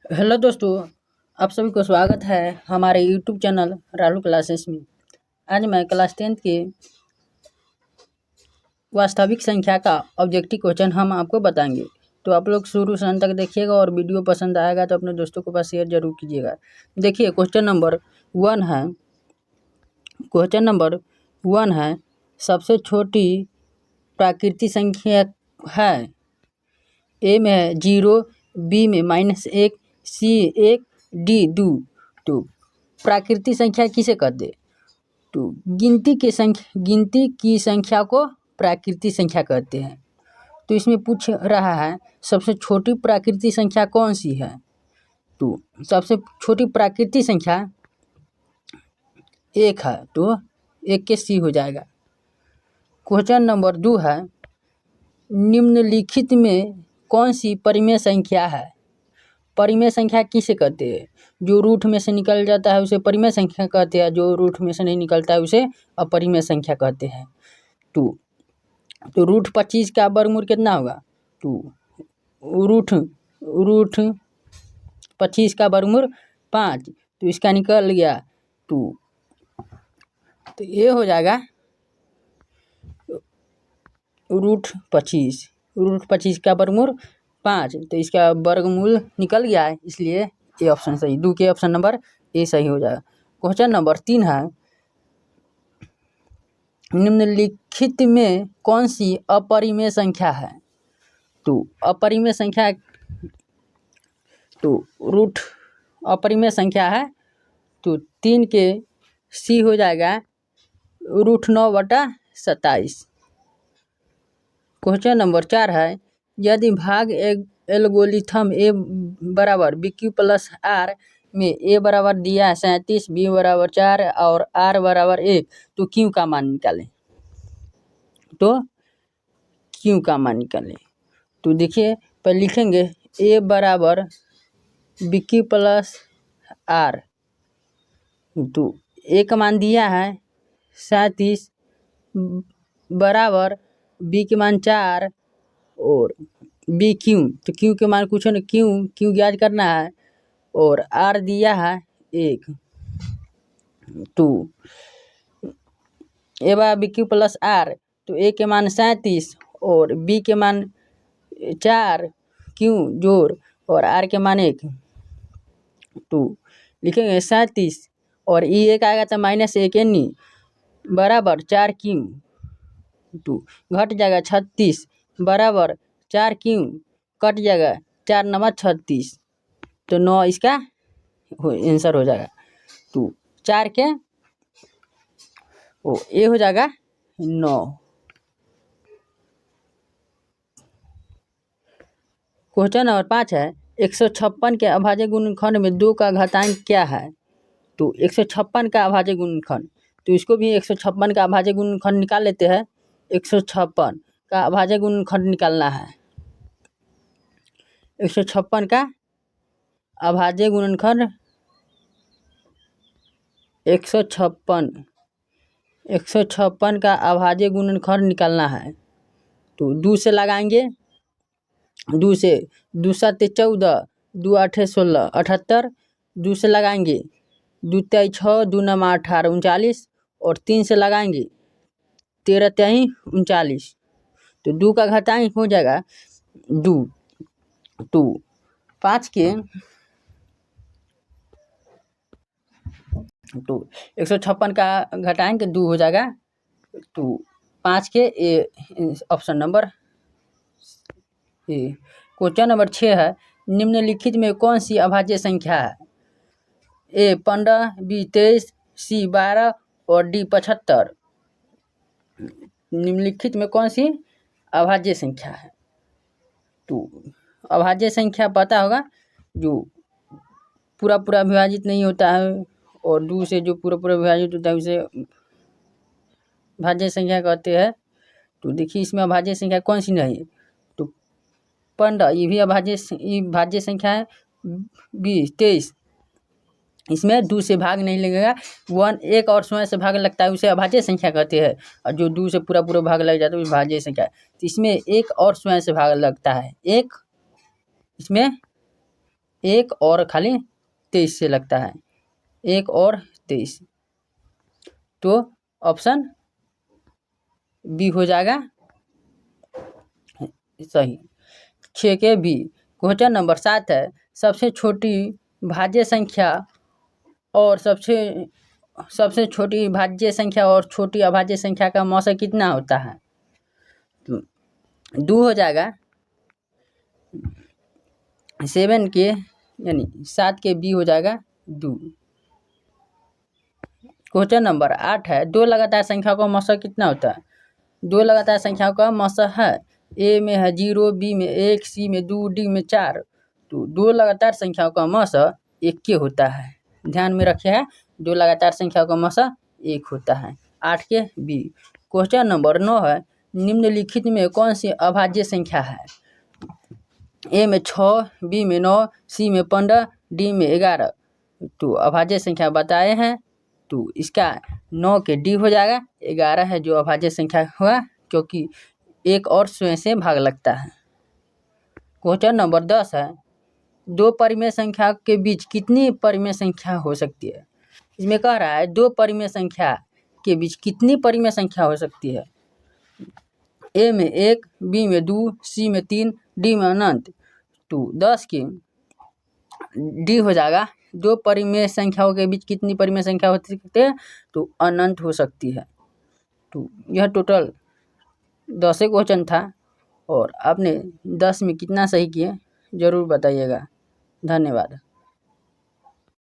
Hello दोस्तों, आप सभी को स्वागत है हमारे यूट्यूब चैनल राहुल क्लासेस में। आज मैं क्लास 10th के वास्तविक संख्या का ऑब्जेक्टिव क्वेश्चन हम आपको बताएंगे। तो आप लोग शुरू से अंत तक देखिएगा और वीडियो पसंद आएगा तो अपने दोस्तों के पास शेयर जरूर कीजिएगा। देखिए क्वेश्चन नंबर 1 है सबसे छोटी प्राकृतिक संख्या है। ए में है 0, बी में -1, सी 1, डी 2। तो प्राकृतिक संख्या किसे कहते हैं? तो गिनती की संख्या को प्राकृतिक संख्या कहते हैं। तो इसमें पूछ रहा है सबसे छोटी प्राकृतिक संख्या कौन सी है। तो सबसे छोटी प्राकृतिक संख्या 1 है, तो 1 के सी हो जाएगा। क्वेश्चन नंबर 2 है निम्नलिखित में कौन सी परिमेय संख्या है। परिमेय संख्या किसे कहते हैं? जो रूट में से निकल जाता है उसे परिमेय संख्या कहते हैं, जो रूट में से नहीं निकलता है उसे अपरिमेय संख्या कहते हैं। तो रूट 25 का वर्गमूल कितना होगा? तो रूट 25 का वर्गमूल 5, तो इसका निकल गया तो ये हो जाएगा रूट 25 का वर्गमूल 5, तो इसका वर्गमूल निकल गया है, इसलिए ये ऑप्शन सही, 2 के ऑप्शन नंबर ए सही हो जाएगा। क्वेश्चन नंबर 3 है निम्नलिखित में कौन सी अपरिमेय संख्या है। तो अपरिमेय संख्या तो रूट अपरिमेय संख्या है, तो 3 के सी हो जाएगा रूट 9/27। क्वेश्चन नंबर 4 है यदि भाग एल्गोरिथम ए बराबर BQ प्लस आर में ए बराबर दिया है 37, बी बराबर 4 और आर बराबर 1, तो क्यू का मान निकालें। तो देखिए पहले लिखेंगे ए बराबर BQ प्लस आर, तो ए का मान दिया है 37 बराबर बी के मान 4 और बी क्यू, तो क्यू के मान कुछ नहीं, क्यू ज्ञात करना है और आर दिया है 1। तो ए बार BQ प्लस आर, तो ए के मान 37 और बी के मान 4 क्यू जोड़ और आर के मान 1, तो लिखेंगे 37 और ई 1 आएगा तो -1 एनी बराबर 4 क्यू, तो घट जाएगा 36 बराबर 4 क्यू कट जाएगा 4 9 36, तो 9 इसका आंसर हो जाएगा। तो 4 के ए हो जाएगा 9। क्वेश्चन नंबर 5 है 156 के अभाज्य गुणनखंड में 2 का घातांक क्या है। तो 156 का अभाज्य गुणनखंड, तो इसको भी 156 का अभाज्य गुणनखंड निकाल लेते हैं। 156 का अभाज्य गुणनखंड निकालना है। 156 का अभाज्य गुणनखंड 156 का अभाज्य गुणनखंड निकालना है। तो 2 से लगाएंगे, 2 से 2 7 14, 2 8 16 78, 2 से लगाएंगे 2 3 6, 2 9 18 39 और 3 से लगाएंगे 13 3 39, तो 2 का घातांक हो जाएगा 2। तो 5 के तो 156 का घटाएंगे 2 हो जाएगा, तो 5 के A option number A. Question number 6 है निम्नलिखित में कौन सी अभाज्य संख्या है। ए 15, बी 23, सी 12 और डी 75। निम्नलिखित में कौन सी अभाज्य संख्या है। तो अभाज्य संख्या पता होगा जो पूरा विभाजित नहीं होता है और 2 से जो पूरा विभाजित होता है उसे भाज्य संख्या कहते हैं। तो देखिए इसमें अभाज्य संख्या कौन सी नहीं है। तो 15 ये भी भाज्य संख्या है। 20 23 इसमें 2 से भाग नहीं लगेगा, 1 और स्वयं से भाग लगता है उसे अभाज्य संख्या कहते हैं, और जो 2 से पूरा भाग लग जाता है उसे भाज्य संख्या है। तो इसमें 1 और स्वयं से भाग लगता है, 1 इसमें 1 और खाली 23 से लगता है, 1 और 23, तो ऑप्शन बी हो जाएगा सही। 6 के बी। क्वेश्चन नंबर 7 है, सबसे छोटी भाज्य संख्या और सबसे छोटी भाज्य संख्या और छोटी अभाज्य संख्या का मौसा कितना होता है? तो 2 हो जाएगा, 7 के यानी 7 के बी हो जाएगा 2। क्वेश्चन नंबर 8 है, 2 लगातार संख्याओं का मौसा कितना होता है? 2 लगातार संख्याओं का मौसा है, ए में है 0, बी में 1, सी में 2, डी में 4, तो 2 लगातार संख्याओं का मौसा 1 के होता है। ध्यान में रखे है, 2 लगातार संख्याओं का मौसा 1 होता है। 8 के बी। क्वेश्चन नंबर 9 है, निम्नलिखित में कौन सी अभाज्य संख्या है? ए में 6, बी में 9, सी में 15, डी में 11, तो अभाज्य संख्या बताए हैं, तो इसका 9 के डी हो जाएगा, 11 है जो अभाज्य संख्या हुआ, क्योंकि 1 और स्वयं से भाग लगता है। क्वेश्चन नंबर 10 है, 2 परिमेय संख्या के बीच कितनी परिमेय संख्या हो सकती है? इसमें कह रहा है 2 परिमेय संख्या के बीच कितनी परिमेय संख्या हो सकती है? ए में 1, बी में 2, सी में 3, डी में अनंत, तो 10 की डी हो जाएगा। 2 परिमेय संख्याओं के बीच कितनी परिमेय संख्या हो सकती है? तो अनंत हो सकती है। तो यह टोटल 10 क्वेश्चन था, और आपने 10 में कितना सही किए ज़रूर बताइएगा। धन्यवाद।